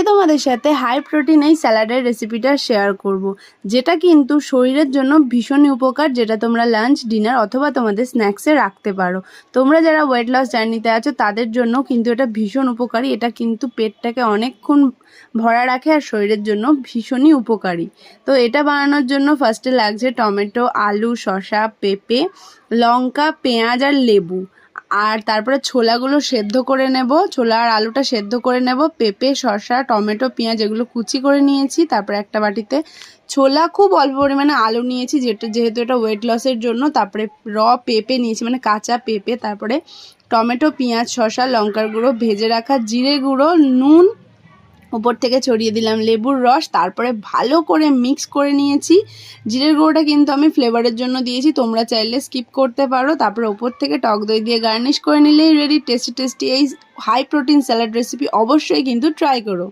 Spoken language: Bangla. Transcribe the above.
তোমাদের সাথে হাই প্রোটিন এই স্যালাডের রেসিপিটা শেয়ার করব, যেটা কিন্তু শরীরের জন্য ভীষণই উপকার, যেটা তোমরা লাঞ্চ, ডিনার অথবা তোমাদের স্ন্যাক্সে রাখতে পারো। তোমরা যারা ওয়েট লস জার্নিতে আছো তাদের জন্য কিন্তু এটা ভীষণ উপকারী। এটা কিন্তু পেটটাকে অনেকক্ষণ ভরা রাখে আর শরীরের জন্য ভীষণই উপকারী। তো এটা বানানোর জন্য ফার্স্টে লাগছে টমেটো, আলু, শসা, পেঁপে, লঙ্কা, পেঁয়াজ আর লেবু। আর তারপরে ছোলাগুলো সেদ্ধ করে নেব, ছোলা আর আলুটা সেদ্ধ করে নেব। পেঁপে, শসা, টমেটো, পেঁয়াজ এগুলো কুচি করে নিয়েছি। তারপরে একটা বাটিতে ছোলা, খুব অল্প পরিমাণে আলু নিয়েছি যেহেতু এটা ওয়েট লসের জন্য। তারপরে পেঁপে নিয়েছি, মানে কাঁচা পেঁপে। তারপরে টমেটো, পেঁয়াজ, শসা, লঙ্কার গুঁড়ো, ভেজে রাখা জিরে গুঁড়ো, নুন, উপর থেকে ছড়িয়ে দিলাম লেবুর রস। তারপরে ভালো করে মিক্স করে নিয়েছি। জিরের গুঁড়োটা কিন্তু আমি ফ্লেভারের জন্য দিয়েছি, তোমরা চাইলে স্কিপ করতে পারো। তারপরে ওপর থেকে টক দই দিয়ে গার্নিশ করে নিলেই রেডি টেস্টি এই হাই প্রোটিন স্যালাড রেসিপি। অবশ্যই কিন্তু ট্রাই করো।